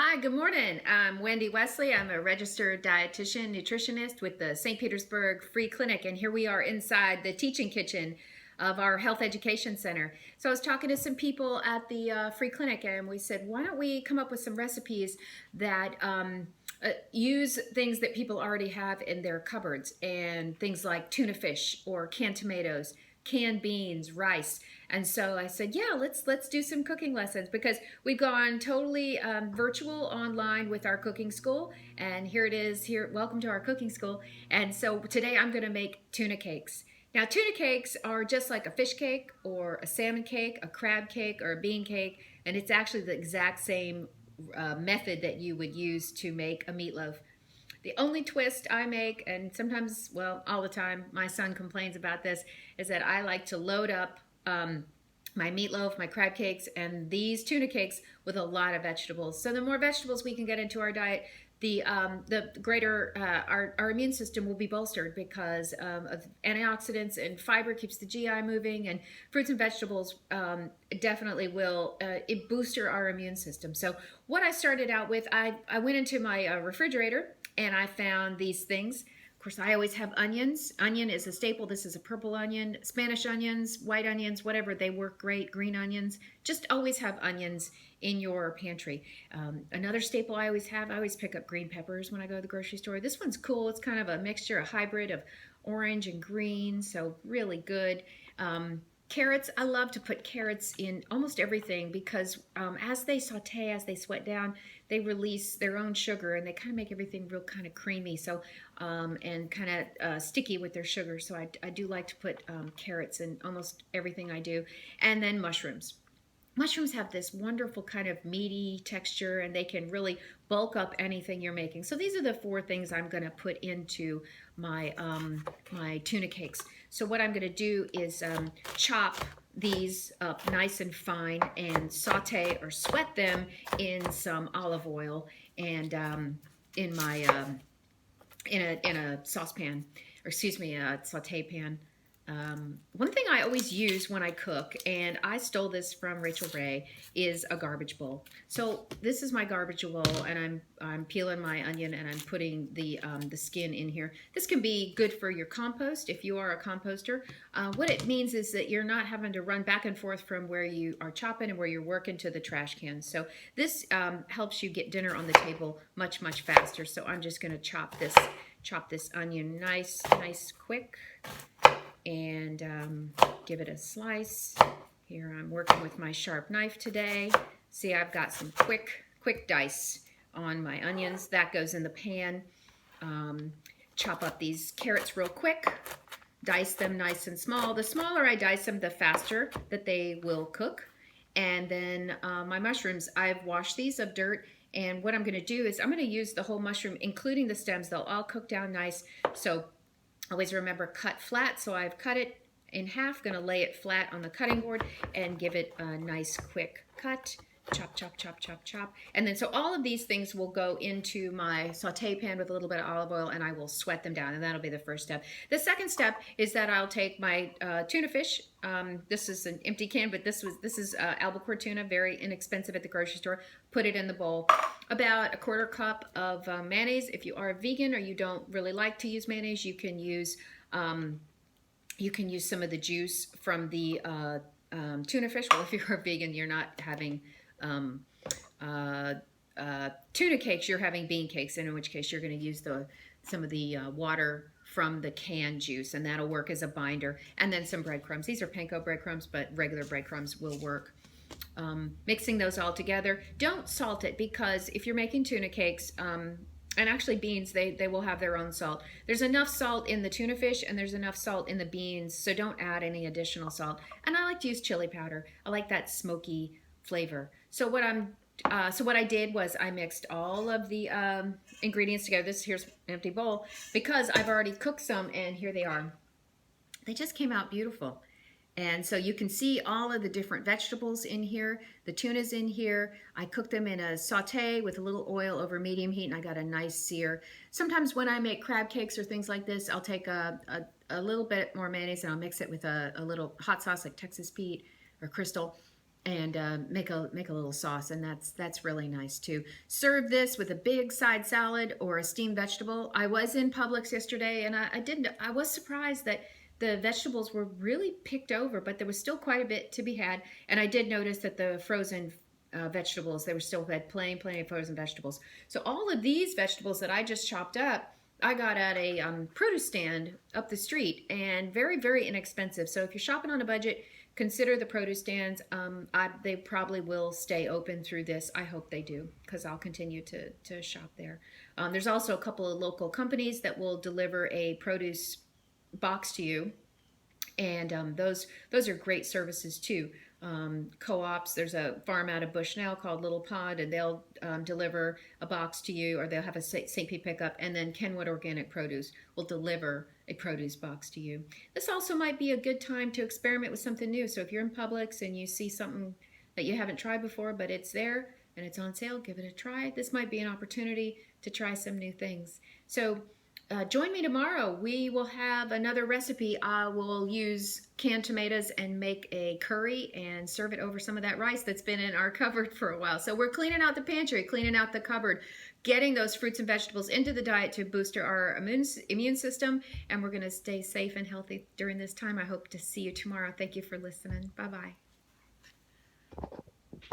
Hi, good morning. I'm Wendy Wesley. I'm a registered dietitian, nutritionist with the St. Petersburg Free Clinic, and here we are inside the teaching kitchen of our health education center. So I was talking to some people at the Free Clinic, and we said, why don't we come up with some recipes that use things that people already have in their cupboards, and things like tuna fish or canned tomatoes, canned beans, rice. And so I said, yeah, let's do some cooking lessons, because we've gone totally virtual online with our cooking school. And here it is. Here, welcome to our cooking school. And so today I'm going to make tuna cakes. Now, tuna cakes are just like a fish cake or a salmon cake, a crab cake, or a bean cake. And it's actually the exact same method that you would use to make a meatloaf. The only twist I make, and sometimes, well, all the time, my son complains about this, is that I like to load up my meatloaf, my crab cakes, and these tuna cakes with a lot of vegetables. So the more vegetables we can get into our diet, the greater our immune system will be bolstered, because of antioxidants, and fiber keeps the GI moving, and fruits and vegetables definitely will booster our immune system. So what I started out with, I went into my refrigerator and I found these things. Of course, I always have onions. Onion is a staple. This is a purple onion. Spanish onions, white onions, whatever, they work great. Green onions. Just always have onions in your pantry. Another staple I always pick up green peppers when I go to the grocery store. This one's cool. It's kind of a mixture, a hybrid of orange and green, so really good. Carrots, I love to put carrots in almost everything, because as they saute, as they sweat down, they release their own sugar, and they kind of make everything real kind of creamy, so and kind of sticky with their sugar. So I do like to put carrots in almost everything I do. And then mushrooms. Mushrooms have this wonderful kind of meaty texture, and they can really bulk up anything you're making. So these are the four things I'm going to put into my my tuna cakes. So what I'm going to do is chop these up nice and fine, and saute or sweat them in some olive oil, and in my in a saucepan, or excuse me, a saute pan. One thing I always use when I cook, and I stole this from Rachel Ray, is a garbage bowl. So this is my garbage bowl, and I'm peeling my onion, and I'm putting the skin in here. This can be good for your compost if you are a composter. What it means is that you're not having to run back and forth from where you are chopping and where you're working to the trash can. So this helps you get dinner on the table much faster. So I'm just going to chop this onion nice quick, and give it a slice. Here I'm working with my sharp knife today. See, I've got some quick dice on my onions. That goes in the pan. Chop up these carrots real quick. Dice them nice and small. The smaller I dice them, the faster that they will cook. And then my mushrooms, I've washed these of dirt. And what I'm going to do is I'm going to use the whole mushroom, including the stems. They'll all cook down nice. So always remember, cut flat. So I've cut it in half, going to lay it flat on the cutting board and give it a nice quick cut. Chop. And then so all of these things will go into my saute pan with a little bit of olive oil, and I will sweat them down, and that'll be the first step. The second step is that I'll take my tuna fish. This is an empty can, but this is albacore tuna, very inexpensive at the grocery store. Put it in the bowl. About a quarter cup of mayonnaise. If you are a vegan or you don't really like to use mayonnaise, you can use some of the juice from the tuna fish. Well, if you're a vegan, you're not having tuna cakes, you're having bean cakes, and in which case you're going to use some of the water from the canned juice, and that'll work as a binder. And then some breadcrumbs. These are panko breadcrumbs, but regular breadcrumbs will work. Mixing those all together. Don't salt it, because if you're making tuna cakes, and actually beans, they will have their own salt. There's enough salt in the tuna fish, and there's enough salt in the beans, so don't add any additional salt. And I like to use chili powder. I like that smoky flavor. So what I did was I mixed all of the ingredients together. Here's an empty bowl, because I've already cooked some, and here they are. They just came out beautiful. And so you can see all of the different vegetables in here. The tuna's in here. I cooked them in a saute with a little oil over medium heat, and I got a nice sear. Sometimes when I make crab cakes or things like this, I'll take a little bit more mayonnaise, and I'll mix it with a little hot sauce like Texas Pete or Crystal, and make a little sauce, and that's really nice too. Serve this with a big side salad or a steamed vegetable. I was in Publix yesterday, and I was surprised that the vegetables were really picked over, but there was still quite a bit to be had. And I did notice that the frozen vegetables, they were still had plenty of frozen vegetables. So all of these vegetables that I just chopped up, I got at a produce stand up the street, and very inexpensive. So if you're shopping on a budget, consider the produce stands. They probably will stay open through this. I hope they do, because I'll continue to shop there. There's also a couple of local companies that will deliver a produce box to you, and those are great services too. Co-ops, there's a farm out of Bushnell called Little Pond, and they'll deliver a box to you, or they'll have a St. Pete pickup, and then Kenwood Organic Produce will deliver a produce box to you. This also might be a good time to experiment with something new. So if you're in Publix and you see something that you haven't tried before, but it's there and it's on sale, give it a try. This might be an opportunity to try some new things. So join me tomorrow. We will have another recipe. I will use canned tomatoes and make a curry and serve it over some of that rice that's been in our cupboard for a while. So we're cleaning out the pantry, cleaning out the cupboard, getting those fruits and vegetables into the diet to boost our immune system, and we're going to stay safe and healthy during this time. I hope to see you tomorrow. Thank you for listening. Bye-bye.